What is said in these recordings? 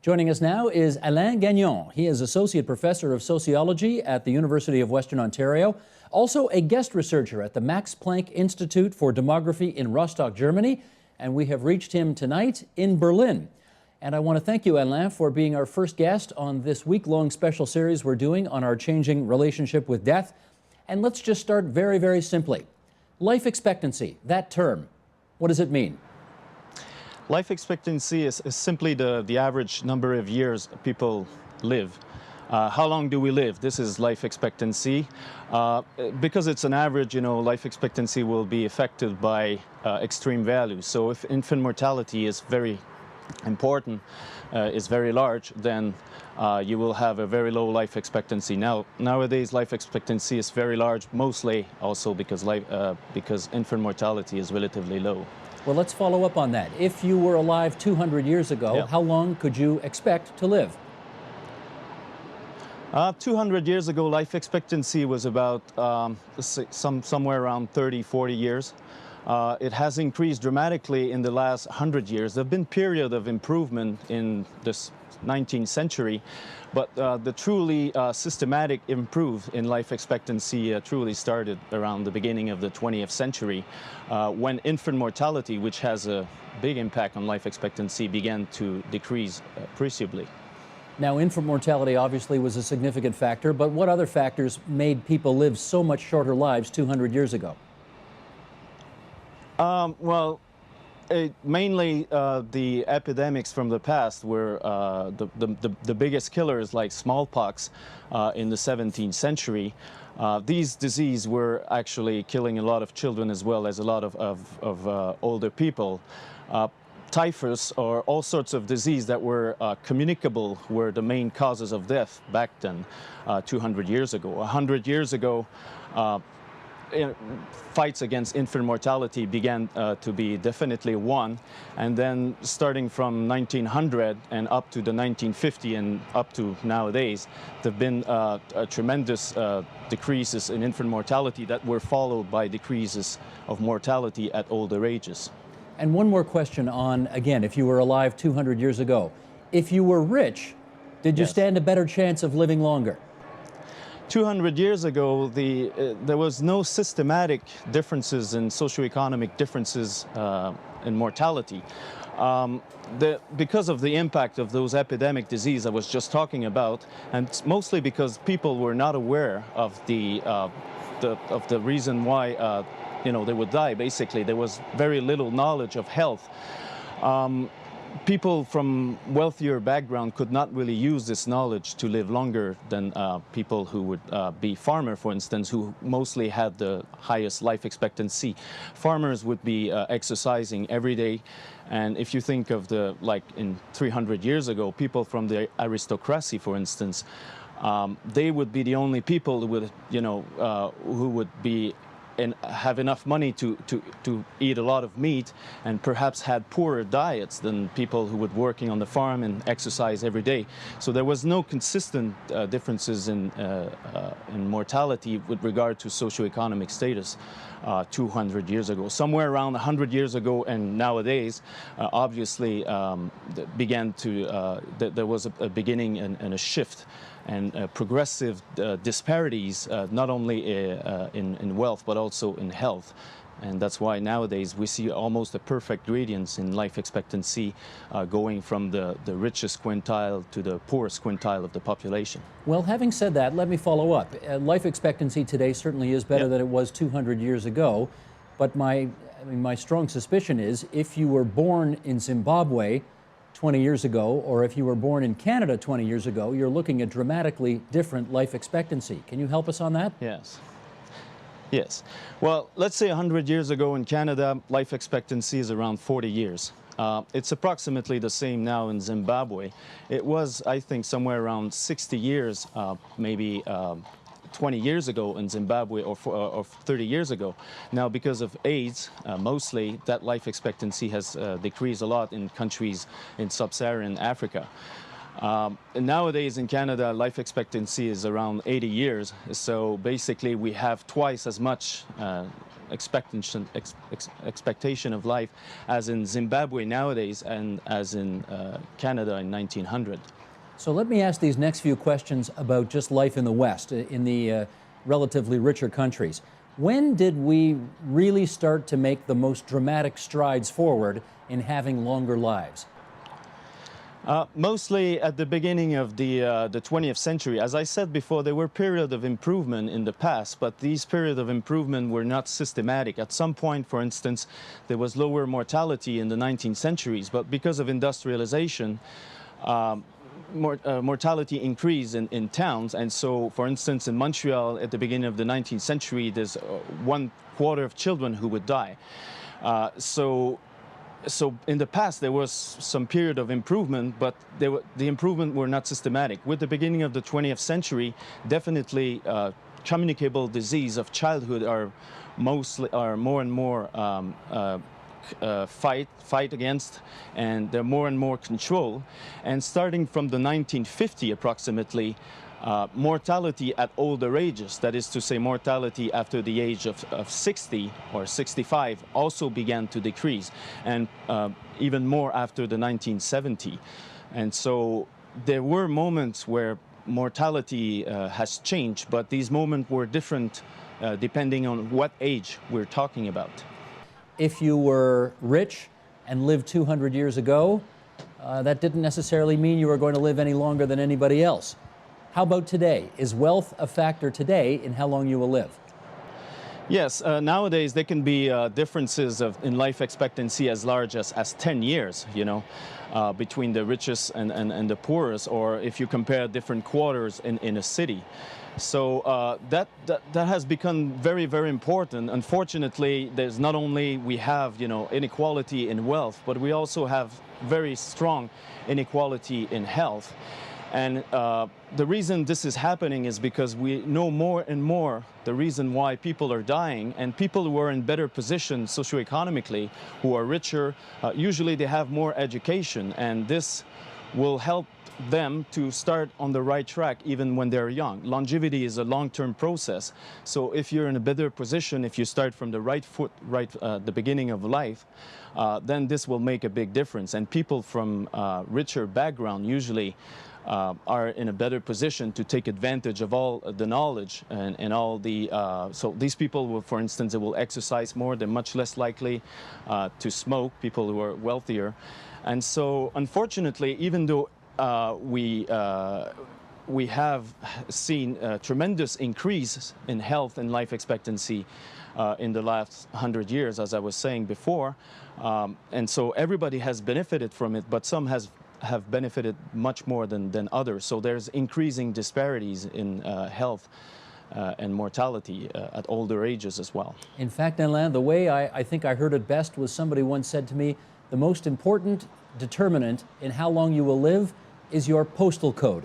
Joining us now is Alain Gagnon. He is Associate Professor of Sociology at the University of Western Ontario, also a guest researcher at the Max Planck Institute for Demography in Rostock, Germany, and we have reached him tonight in Berlin. And I want to thank you, Alain, for being our first guest on this week-long special series we're doing on our changing relationship with death. And let's just start very, very simply. Life expectancy, that term, what does it mean? Life expectancy is simply the average number of years people live. How long do we live? This is life expectancy. Because it's an average, life expectancy will be affected by extreme values. So if infant mortality is very important, is very large, then you will have a very low life expectancy. Nowadays, life expectancy is very large, mostly also because infant mortality is relatively low. Well, let's follow up on that. If you were alive 200 years ago, How long could you expect to live? 200 years ago, life expectancy was about somewhere around 30, 40 years. It has increased dramatically in the last 100 years. There have been periods of improvement in this 19th century, but the truly systematic improve in life expectancy truly started around the beginning of the 20th century, when infant mortality, which has a big impact on life expectancy, began to decrease appreciably. Now, infant mortality obviously was a significant factor, but what other factors made people live so much shorter lives 200 years ago? Mainly the epidemics from the past were the biggest killers, like smallpox in the 17th century. These diseases were actually killing a lot of children as well as a lot of older people. Typhus or all sorts of diseases that were communicable were the main causes of death back then, 200 years ago. 100 years ago, fights against infant mortality began to be definitely won, and then starting from 1900 and up to the 1950 and up to nowadays, there have been tremendous decreases in infant mortality that were followed by decreases of mortality at older ages. And one more question on, again, if you were alive 200 years ago. If you were rich, did you stand a better chance of living longer? 200 years ago, there was no systematic differences in socioeconomic differences in mortality. Because of the impact of those epidemic diseases I was just talking about, and mostly because people were not aware of the reason why they would die. Basically, there was very little knowledge of health. People from wealthier background could not really use this knowledge to live longer than people who would be farmer, for instance, who mostly had the highest life expectancy. Farmers would be exercising every day, and if you think of in 300 years ago, people from the aristocracy, for instance, they would be the only people who would, who would be and have enough money to eat a lot of meat, and perhaps had poorer diets than people who were working on the farm and exercise every day. So there was no consistent differences in mortality with regard to socioeconomic status 200 years ago. Somewhere around 100 years ago and nowadays, obviously there was a beginning and a shift and progressive disparities, not only in wealth but also in health. And that's why nowadays we see almost a perfect gradient in life expectancy, going from the richest quintile to the poorest quintile of the population. Well, having said that, let me follow up. Life expectancy today certainly is better than it was 200 years ago, but my strong suspicion is if you were born in Zimbabwe 20 years ago, or if you were born in Canada 20 years ago, you're looking at dramatically different life expectancy. Can you help us on that? Yes. Well, let's say 100 years ago in Canada, life expectancy is around 40 years. It's approximately the same now in Zimbabwe. It was, I think, somewhere around 60 years, maybe 20 years ago in Zimbabwe, or 30 years ago. Now, because of AIDS, mostly, that life expectancy has decreased a lot in countries in sub-Saharan Africa. And nowadays in Canada, life expectancy is around 80 years. So basically, we have twice as much expectation of life as in Zimbabwe nowadays and as in Canada in 1900. So let me ask these next few questions about just life in the West, in the relatively richer countries. When did we really start to make the most dramatic strides forward in having longer lives? Mostly at the beginning of the 20th century. As I said before, there were periods of improvement in the past, but these periods of improvement were not systematic. At some point, for instance, there was lower mortality in the 19th centuries, but because of industrialization, mortality increased in towns. And so, for instance, in Montreal at the beginning of the 19th century, there's 1/4 of children who would die. So in the past, there was some period of improvement, but the improvement were not systematic. With the beginning of the 20th century, definitely communicable disease of childhood are more and more fight against, and they're more and more controlled. And starting from the 1950 approximately, mortality at older ages, that is to say mortality after the age of 60 or 65, also began to decrease, and even more after the 1970. And so there were moments where mortality has changed, but these moments were different depending on what age we're talking about. If you were rich and lived 200 years ago, that didn't necessarily mean you were going to live any longer than anybody else. How about today? Is wealth a factor today in how long you will live? Yes, nowadays there can be differences in life expectancy as large as 10 years, you know, between the richest and the poorest, or if you compare different quarters in a city. So that has become very, very important. Unfortunately, there's not only we have, you know, inequality in wealth, but we also have very strong inequality in health. And the reason this is happening is because we know more and more the reason why people are dying, and people who are in better position socioeconomically, who are richer, usually they have more education, and this will help them to start on the right track even when they're young. Longevity is a long-term process. So if you're in a better position, if you start from the right foot, the beginning of life, then this will make a big difference. And people from richer background usually are in a better position to take advantage of all the knowledge and all the, so these people will, for instance, they will exercise more, they're much less likely to smoke, people who are wealthier. And so unfortunately, even though we have seen a tremendous increase in health and life expectancy in the last 100 years, as I was saying before, and so everybody has benefited from it, but some have benefited much more than others. So there's increasing disparities in health and mortality at older ages as well. In fact, Alain, the way I think I heard it best was somebody once said to me, the most important determinant in how long you will live is your postal code.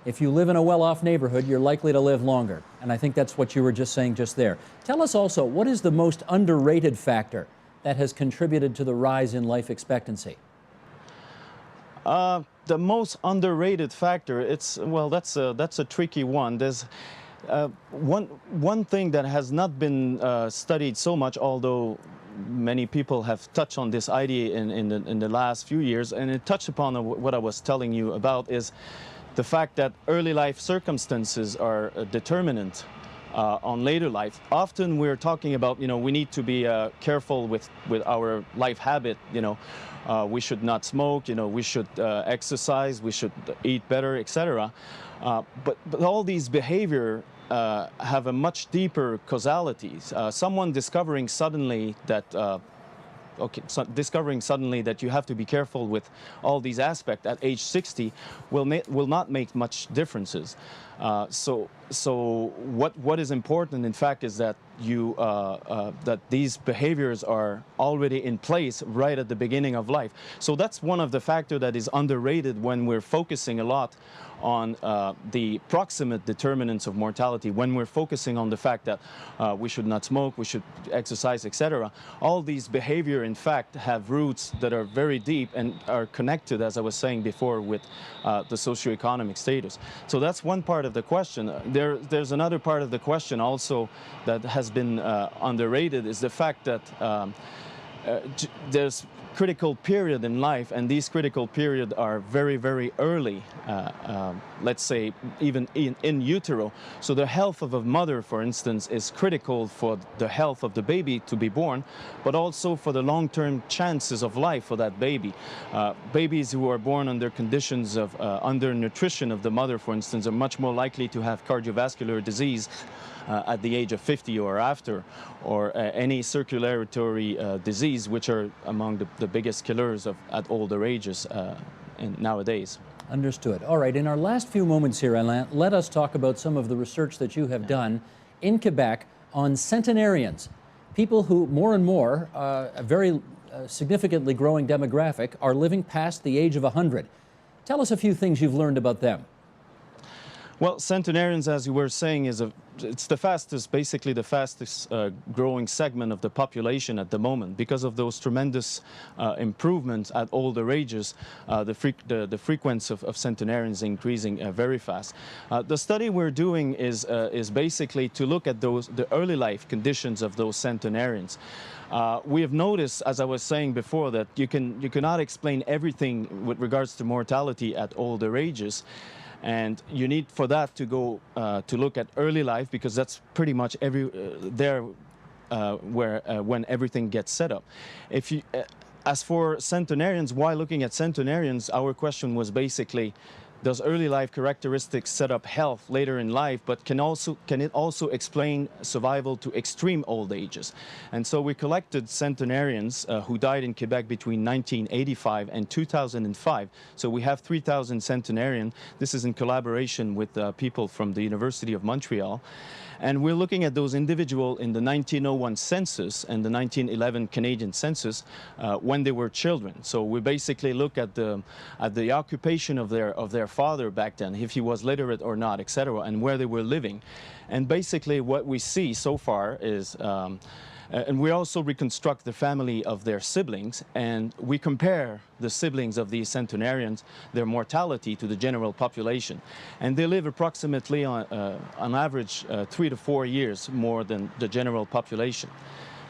If you live in a well-off neighborhood, you're likely to live longer. And I think that's what you were just saying just there. Tell us also, what is the most underrated factor that has contributed to the rise in life expectancy? The most underrated factor, that's a tricky one. There's one thing that has not been studied so much, although many people have touched on this idea in the last few years, and it touched upon what I was telling you about, is the fact that early life circumstances are a determinant on later life. Often we're talking about, you know, we need to be careful with our life habit, you know. We should not smoke, you know, we should exercise, we should eat better, etc. But all these behavior have a much deeper causality. Someone discovering suddenly that discovering suddenly that you have to be careful with all these aspects at age 60 will not make much differences. So what is important, in fact, is that that these behaviors are already in place right at the beginning of life. So that's one of the factors that is underrated when we're focusing a lot on the proximate determinants of mortality, when we're focusing on the fact that we should not smoke, we should exercise, etc. All these behavior, in fact, have roots that are very deep and are connected, as I was saying before, with the socioeconomic status. So that's one part of the question. there's another part of the question also that has been underrated, is the fact that there's critical period in life, and these critical periods are very, very early, let's say even in utero. So the health of a mother, for instance, is critical for the health of the baby to be born, but also for the long-term chances of life for that baby. Babies who are born under conditions of undernutrition of the mother, for instance, are much more likely to have cardiovascular disease at the age of 50 or after, or any circulatory disease, which are among the biggest killers at older ages nowadays. Understood. All right, in our last few moments here, Alain, let us talk about some of the research that you have done in Quebec on centenarians, people who more and more, a very significantly growing demographic, are living past the age of 100. Tell us a few things you've learned about them. Well, centenarians, as you were saying, it's the fastest, basically the fastest growing segment of the population at the moment. Because of those tremendous improvements at older ages, the frequency of centenarians increasing very fast. The study we're doing is basically to look at the early life conditions of those centenarians. We have noticed, as I was saying before, that you cannot explain everything with regards to mortality at older ages. And you need for that to go to look at early life, because that's pretty much when everything gets set up. As for centenarians, while looking at centenarians, our question was basically, does early life characteristics set up health later in life, but can it also explain survival to extreme old ages? And so we collected centenarians who died in Quebec between 1985 and 2005. So we have 3,000 centenarians. This is in collaboration with people from the University of Montreal. And we're looking at those individuals in the 1901 census and the 1911 Canadian census when they were children. So we basically look at the occupation of their father back then, if he was literate or not, etc., and where they were living. And basically what we see so far is, and we also reconstruct the family of their siblings, and we compare the siblings of these centenarians, their mortality, to the general population. And they live approximately on average 3 to 4 years more than the general population.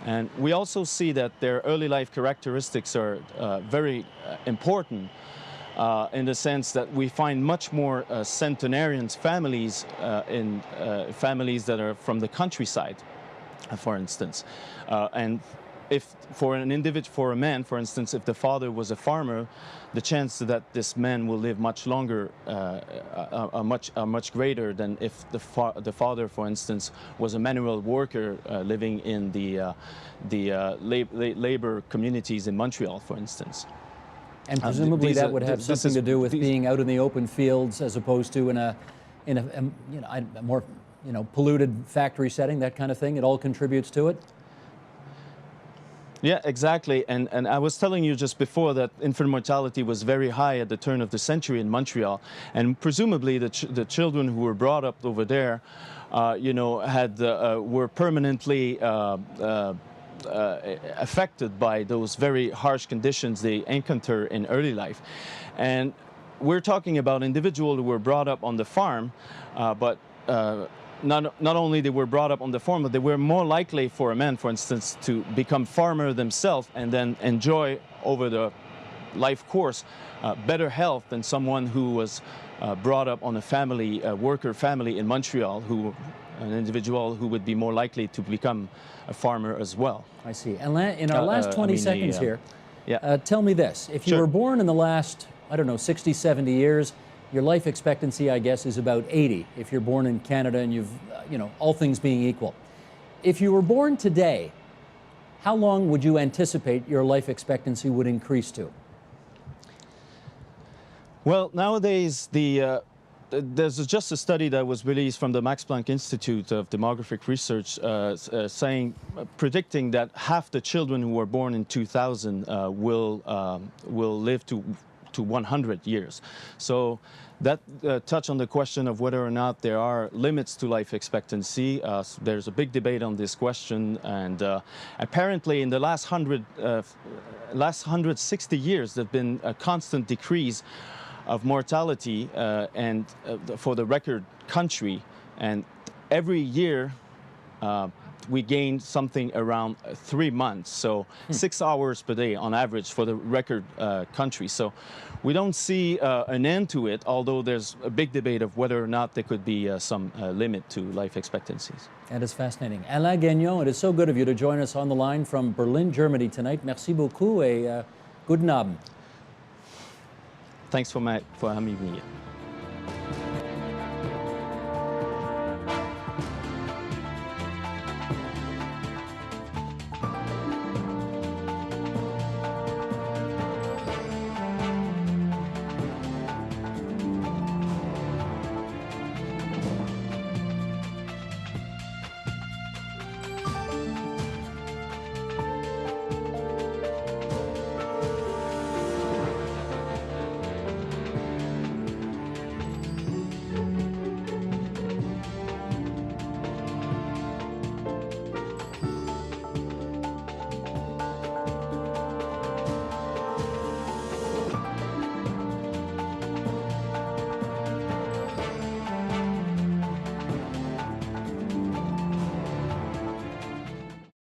And we also see that their early life characteristics are very important in the sense that we find much more centenarians families in families that are from the countryside, for instance. And if for a man, for instance, if the father was a farmer, the chance that this man will live much longer are much greater than if the father, for instance, was a manual worker living in the labor communities in Montreal, for instance. And presumably that would have something to do with being out in the open fields as opposed to in a more polluted factory setting, that kind of thing. It all contributes to it. Yeah, exactly. And I was telling you just before that infant mortality was very high at the turn of the century in Montreal, and presumably the children who were brought up over there, were permanently affected by those very harsh conditions they encounter in early life. And we're talking about individuals who were brought up on the farm, but not only they were brought up on the farm, but they were more likely for a man, for instance, to become farmer themselves and then enjoy over the life course better health than someone who was brought up on a worker family in Montreal, an individual who would be more likely to become a farmer as well. I see. Alain, in our last 20 seconds here, tell me this. If you Sure. were born in the last, 60, 70 years, your life expectancy, I guess, is about 80 if you're born in Canada and you've, all things being equal. If you were born today, how long would you anticipate your life expectancy would increase to? Well, nowadays, there's just a study that was released from the Max Planck Institute of Demographic Research predicting that half the children who were born in 2000 will live to 100 years. So that touch on the question of whether or not there are limits to life expectancy. There's a big debate on this question, and apparently in the last 160 years there's been a constant decrease of mortality and for the record country, And every year, we gain something around 3 months, so 6 hours per day on average for the record country. So we don't see an end to it, although there's a big debate of whether or not there could be some limit to life expectancies. That is fascinating. Alain Gagnon, it is so good of you to join us on the line from Berlin, Germany tonight. Merci beaucoup et guten Abend. Thanks for having me here.